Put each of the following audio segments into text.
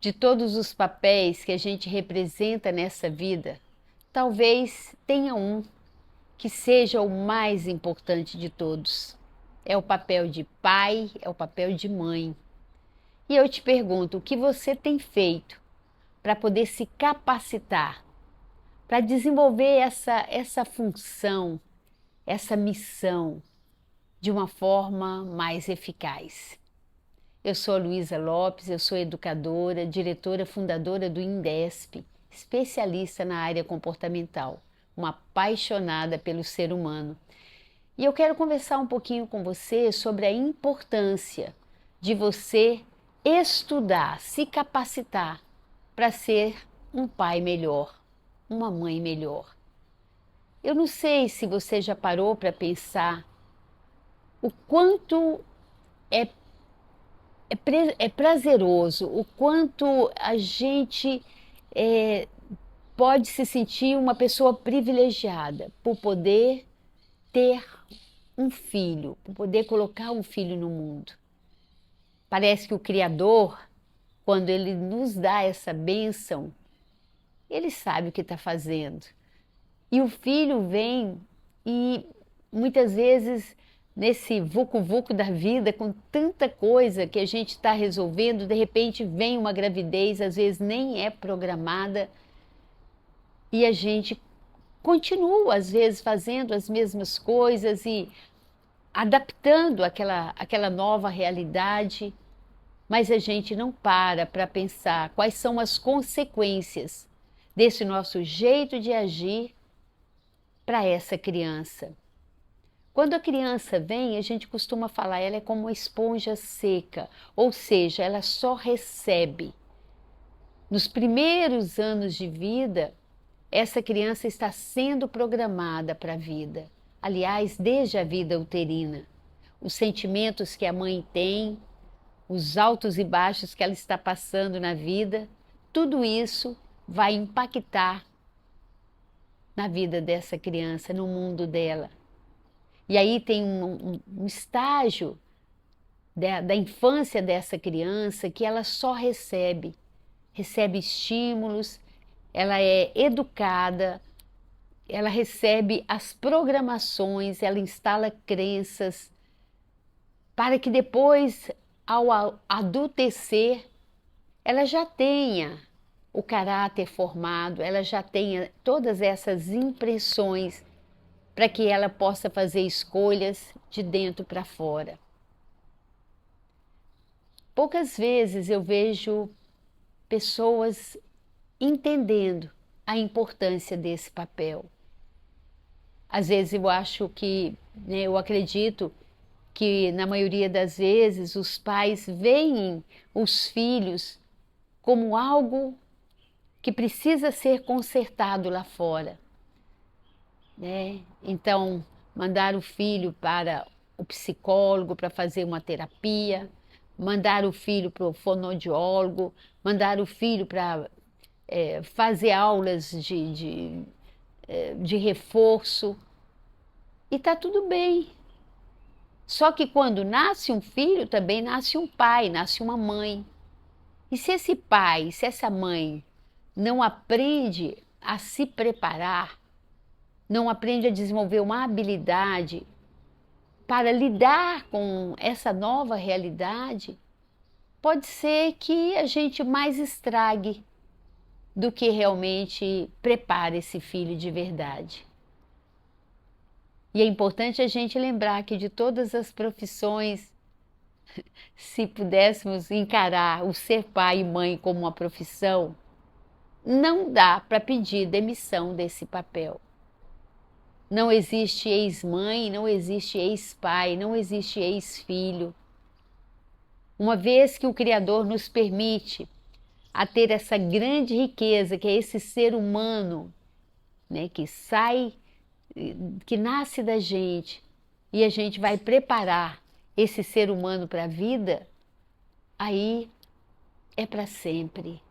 De todos os papéis que a gente representa nessa vida, talvez tenha um que seja o mais importante de todos. É o papel de pai, é o papel de mãe. E eu te pergunto, o que você tem feito para poder se capacitar, para desenvolver essa função, essa missão de uma forma mais eficaz? Eu sou a Luísa Lopes, eu sou educadora, diretora fundadora do INDESP, especialista na área comportamental, uma apaixonada pelo ser humano. E eu quero conversar um pouquinho com você sobre a importância de você estudar, se capacitar para ser um pai melhor, uma mãe melhor. Eu não sei se você já parou para pensar o quanto é é prazeroso, o quanto a gente é, pode se sentir uma pessoa privilegiada por poder ter um filho, por poder colocar um filho no mundo. Parece que o Criador, quando ele nos dá essa bênção, ele sabe o que está fazendo. E o filho vem e muitas vezes nesse vucu-vucu da vida, com tanta coisa que a gente está resolvendo, de repente vem uma gravidez, às vezes nem é programada, e a gente continua, às vezes, fazendo as mesmas coisas e adaptando aquela nova realidade, mas a gente não para pensar quais são as consequências desse nosso jeito de agir para essa criança. Quando a criança vem, a gente costuma falar, ela é como uma esponja seca, ou seja, ela só recebe. Nos primeiros anos de vida, essa criança está sendo programada para a vida. Aliás, desde a vida uterina. Os sentimentos que a mãe tem, os altos e baixos que ela está passando na vida, tudo isso vai impactar na vida dessa criança, no mundo dela. E aí tem um estágio da infância dessa criança que ela só recebe estímulos, ela é educada, ela recebe as programações, ela instala crenças, para que depois, ao adultecer, ela já tenha o caráter formado, ela já tenha todas essas impressões para que ela possa fazer escolhas de dentro para fora. Poucas vezes eu vejo pessoas entendendo a importância desse papel. Às vezes eu acho que, eu acredito que na maioria das vezes os pais veem os filhos como algo que precisa ser consertado lá fora, né? Então, mandar o filho para o psicólogo para fazer uma terapia, mandar o filho para o fonoaudiólogo, mandar o filho para fazer aulas de reforço. E está tudo bem. Só que quando nasce um filho, também nasce um pai, nasce uma mãe. E se esse pai, se essa mãe não aprende a se preparar, não aprende a desenvolver uma habilidade para lidar com essa nova realidade, pode ser que a gente mais estrague do que realmente prepare esse filho de verdade. E é importante a gente lembrar que de todas as profissões, se pudéssemos encarar o ser pai e mãe como uma profissão, não dá para pedir demissão desse papel. Não existe ex-mãe, não existe ex-pai, não existe ex-filho. Uma vez que o Criador nos permite a ter essa grande riqueza que é esse ser humano, né, que nasce da gente e a gente vai preparar esse ser humano para a vida, aí é para sempre.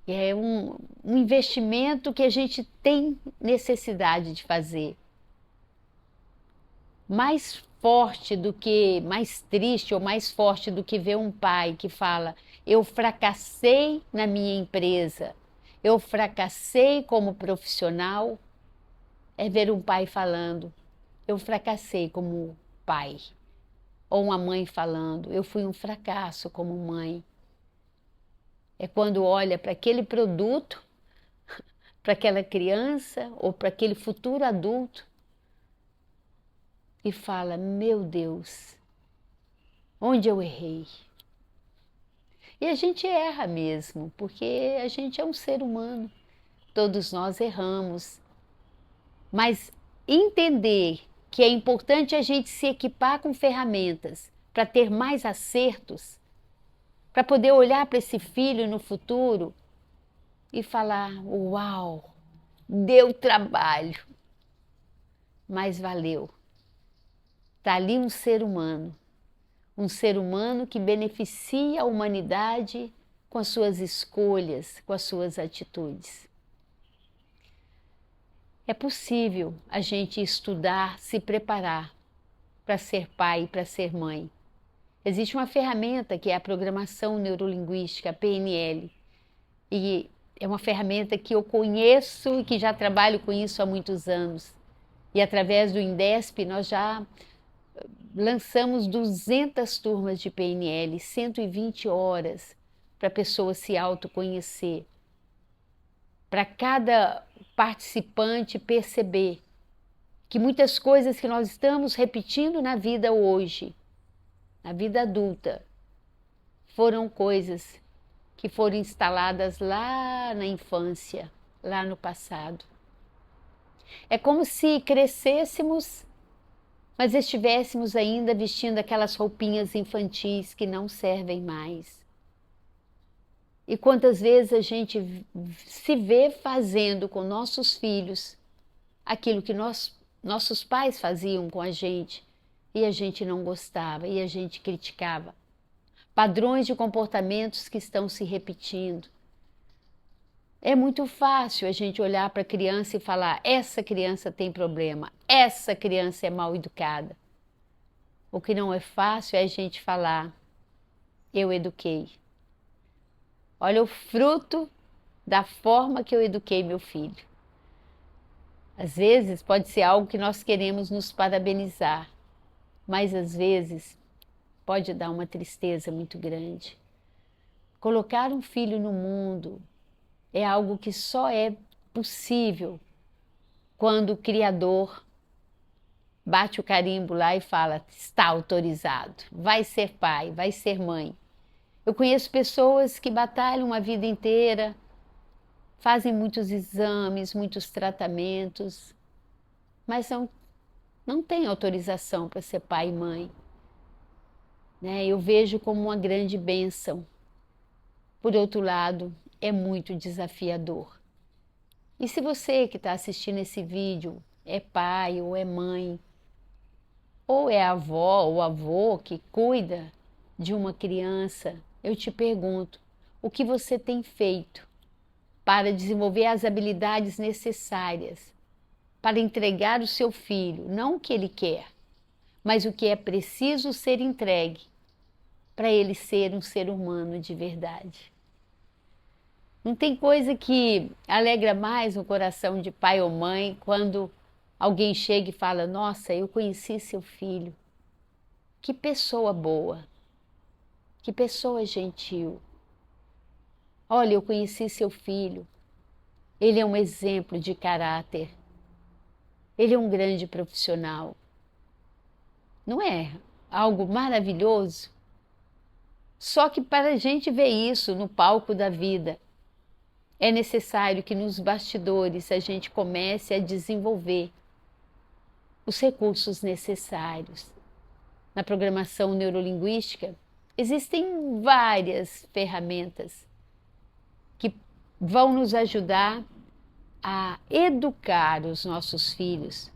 É um investimento que a gente tem necessidade de fazer. Mais forte do que, mais triste ou mais forte do que ver um pai que fala: eu fracassei na minha empresa, eu fracassei como profissional, é ver um pai falando: eu fracassei como pai. Ou uma mãe falando: eu fui um fracasso como mãe. É quando olha para aquele produto, para aquela criança ou para aquele futuro adulto e fala: meu Deus, onde eu errei? E a gente erra mesmo, porque a gente é um ser humano, todos nós erramos. Mas entender que é importante a gente se equipar com ferramentas para ter mais acertos, para poder olhar para esse filho no futuro e falar: uau, deu trabalho, mas valeu. Está ali um ser humano que beneficia a humanidade com as suas escolhas, com as suas atitudes. É possível a gente estudar, se preparar para ser pai e para ser mãe. Existe uma ferramenta que é a programação neurolinguística, a PNL, e é uma ferramenta que eu conheço e que já trabalho com isso há muitos anos. E através do INDESP nós já lançamos 200 turmas de PNL, 120 horas para a pessoa se autoconhecer, para cada participante perceber que muitas coisas que nós estamos repetindo na vida hoje, na vida adulta, foram coisas que foram instaladas lá na infância, lá no passado. É como se crescêssemos, mas estivéssemos ainda vestindo aquelas roupinhas infantis que não servem mais. E quantas vezes a gente se vê fazendo com nossos filhos aquilo que nossos pais faziam com a gente e a gente não gostava e a gente criticava. Padrões de comportamentos que estão se repetindo. É muito fácil a gente olhar para a criança e falar: essa criança tem problema, essa criança é mal educada. O que não é fácil é a gente falar: eu eduquei. Olha o fruto da forma que eu eduquei meu filho. Às vezes pode ser algo que nós queremos nos parabenizar, mas às vezes pode dar uma tristeza muito grande. Colocar um filho no mundo é algo que só é possível quando o Criador bate o carimbo lá e fala: está autorizado, vai ser pai, vai ser mãe. Eu conheço pessoas que batalham a vida inteira, fazem muitos exames, muitos tratamentos, mas não têm autorização para ser pai e mãe. Eu vejo como uma grande bênção. Por outro lado, é muito desafiador. E se você que está assistindo esse vídeo é pai ou é mãe, ou é avó ou avô que cuida de uma criança, eu te pergunto: o que você tem feito para desenvolver as habilidades necessárias para entregar o seu filho, não o que ele quer, mas o que é preciso ser entregue para ele ser um ser humano de verdade? Não tem coisa que alegra mais no coração de pai ou mãe quando alguém chega e fala: nossa, eu conheci seu filho, que pessoa boa, que pessoa gentil. Olha, eu conheci seu filho, ele é um exemplo de caráter, ele é um grande profissional. Não é algo maravilhoso? Só que para a gente ver isso no palco da vida, é necessário que nos bastidores a gente comece a desenvolver os recursos necessários. Na programação neurolinguística, existem várias ferramentas que vão nos ajudar a educar os nossos filhos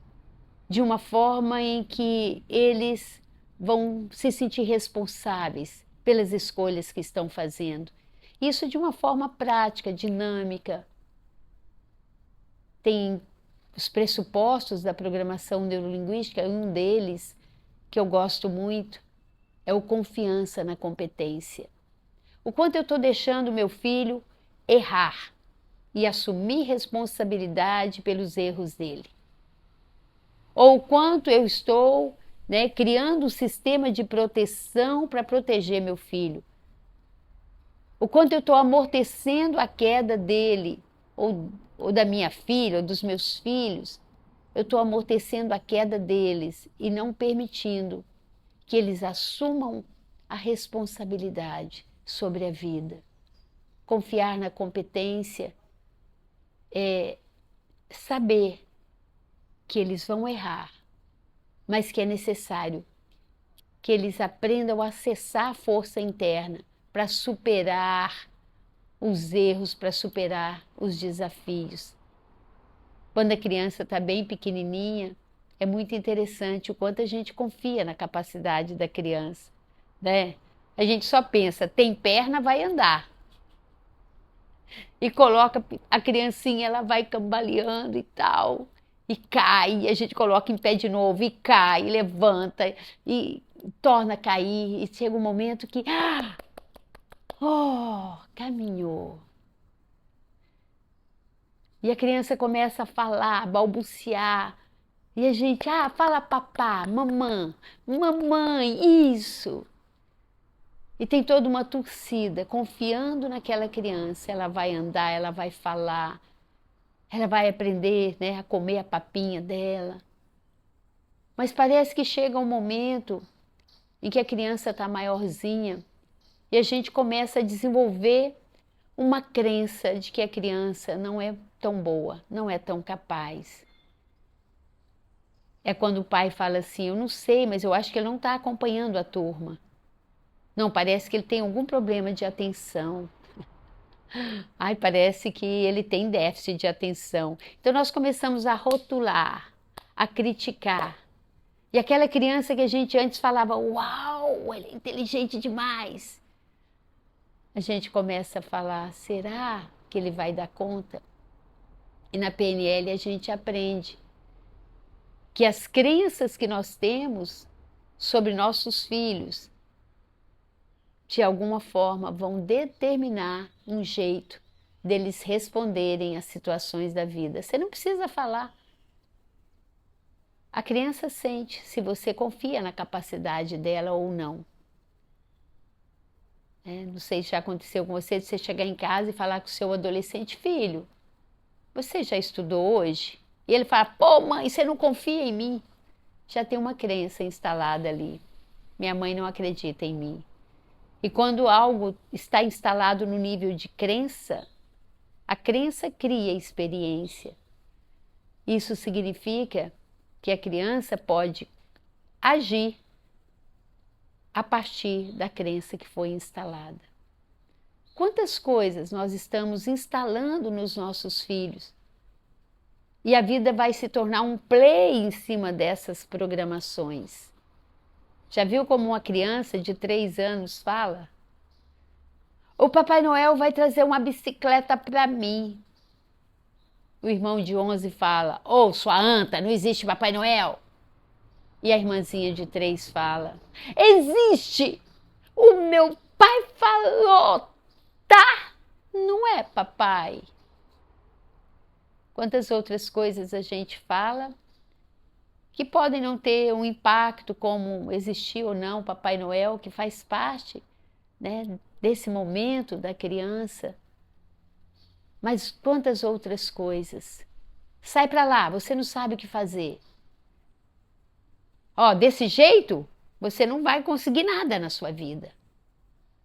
de uma forma em que eles vão se sentir responsáveis pelas escolhas que estão fazendo. Isso de uma forma prática, dinâmica. Tem os pressupostos da programação neurolinguística, um deles que eu gosto muito é o confiança na competência. O quanto eu estou deixando meu filho errar e assumir responsabilidade pelos erros dele. Ou o quanto eu estou, criando um sistema de proteção para proteger meu filho. O quanto eu estou amortecendo a queda dele, ou da minha filha, ou dos meus filhos. Eu estou amortecendo a queda deles e não permitindo que eles assumam a responsabilidade sobre a vida. Confiar na competência é saber que eles vão errar, mas que é necessário que eles aprendam a acessar a força interna para superar os erros, para superar os desafios. Quando a criança está bem pequenininha, é muito interessante o quanto a gente confia na capacidade da criança, né? A gente só pensa, tem perna, vai andar. E coloca a criancinha, ela vai cambaleando e tal, e cai, e a gente coloca em pé de novo, e cai, e levanta, e torna a cair, e chega um momento que, caminhou. E a criança começa a falar, a balbuciar, e a gente, fala papá, mamãe, isso. E tem toda uma torcida, confiando naquela criança, ela vai andar, ela vai falar, ela vai aprender, a comer a papinha dela. Mas parece que chega um momento em que a criança está maiorzinha e a gente começa a desenvolver uma crença de que a criança não é tão boa, não é tão capaz. É quando o pai fala assim, eu não sei, mas eu acho que ele não está acompanhando a turma. Não, parece que ele tem algum problema de atenção. Parece que ele tem déficit de atenção. Então nós começamos a rotular, a criticar. E aquela criança que a gente antes falava, uau, ele é inteligente demais. A gente começa a falar, será que ele vai dar conta? E na PNL a gente aprende que as crenças que nós temos sobre nossos filhos, de alguma forma, vão determinar um jeito deles responderem às situações da vida. Você não precisa falar. A criança sente se você confia na capacidade dela ou não. Não sei se já aconteceu com você, de você chegar em casa e falar com o seu adolescente, filho, você já estudou hoje? E ele fala, pô mãe, você não confia em mim? Já tem uma crença instalada ali. Minha mãe não acredita em mim. E quando algo está instalado no nível de crença, a crença cria experiência. Isso significa que a criança pode agir a partir da crença que foi instalada. Quantas coisas nós estamos instalando nos nossos filhos? E a vida vai se tornar um play em cima dessas programações. Já viu como uma criança de 3 anos fala? O Papai Noel vai trazer uma bicicleta para mim. O irmão de 11 fala, sua anta, não existe Papai Noel. E a irmãzinha de 3 fala, existe! O meu pai falou, tá? Não é, papai? Quantas outras coisas a gente fala que podem não ter um impacto como existir ou não Papai Noel, que faz parte, desse momento da criança. Mas quantas outras coisas? Sai para lá, você não sabe o que fazer. Desse jeito, você não vai conseguir nada na sua vida.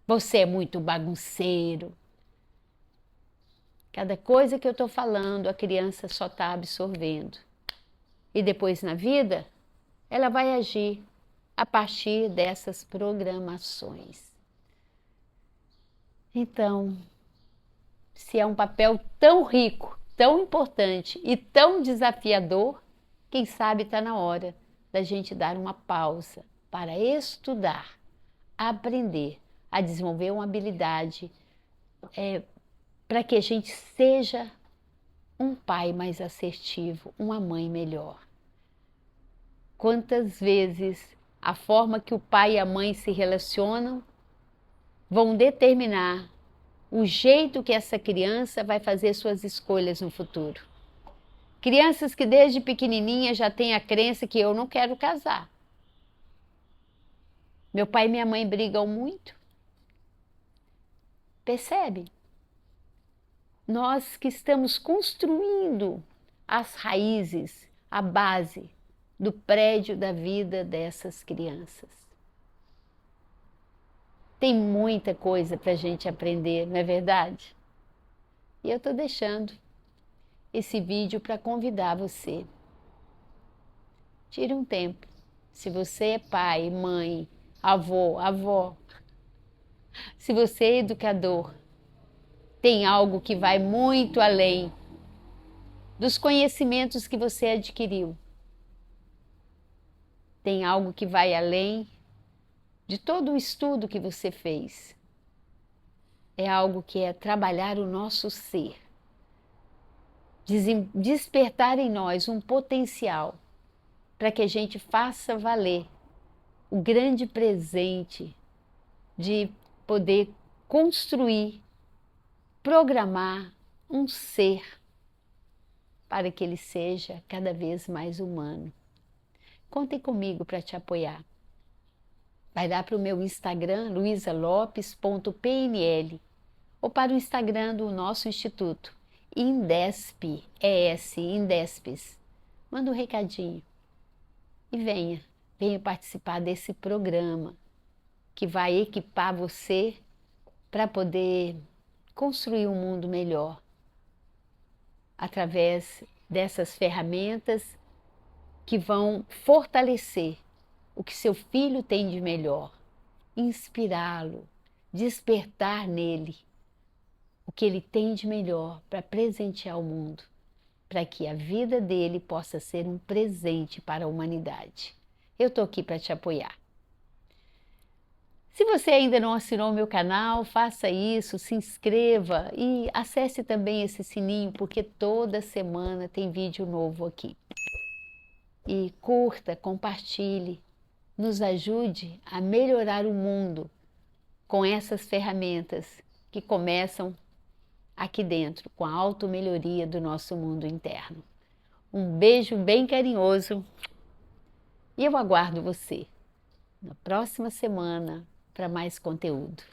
Você é muito bagunceiro. Cada coisa que eu estou falando, a criança só está absorvendo. E depois na vida, ela vai agir a partir dessas programações. Então, se é um papel tão rico, tão importante e tão desafiador, quem sabe está na hora da gente dar uma pausa para estudar, aprender a desenvolver uma habilidade para que a gente seja um pai mais assertivo, uma mãe melhor. Quantas vezes a forma que o pai e a mãe se relacionam, vão determinar o jeito que essa criança vai fazer suas escolhas no futuro. Crianças que desde pequenininha já têm a crença que eu não quero casar. Meu pai e minha mãe brigam muito. Percebe? Nós que estamos construindo as raízes, a base do prédio da vida dessas crianças. Tem muita coisa para a gente aprender, não é verdade? E eu estou deixando esse vídeo para convidar você. Tire um tempo. Se você é pai, mãe, avô, avó, se você é educador, tem algo que vai muito além dos conhecimentos que você adquiriu. Tem algo que vai além de todo o estudo que você fez. É algo que é trabalhar o nosso ser, despertar em nós um potencial para que a gente faça valer o grande presente de poder construir, programar um ser para que ele seja cada vez mais humano. Contem comigo para te apoiar. Vai dar para o meu Instagram, luisalopes.pnl, ou para o Instagram do nosso instituto, Indesp, Indespes. Manda um recadinho e venha participar desse programa que vai equipar você para poder construir um mundo melhor através dessas ferramentas que vão fortalecer o que seu filho tem de melhor, inspirá-lo, despertar nele o que ele tem de melhor para presentear ao mundo, para que a vida dele possa ser um presente para a humanidade. Eu estou aqui para te apoiar. Se você ainda não assinou o meu canal, faça isso, se inscreva e acesse também esse sininho, porque toda semana tem vídeo novo aqui. E curta, compartilhe, nos ajude a melhorar o mundo com essas ferramentas que começam aqui dentro, com a automelhoria do nosso mundo interno. Um beijo bem carinhoso e eu aguardo você na próxima semana para mais conteúdo.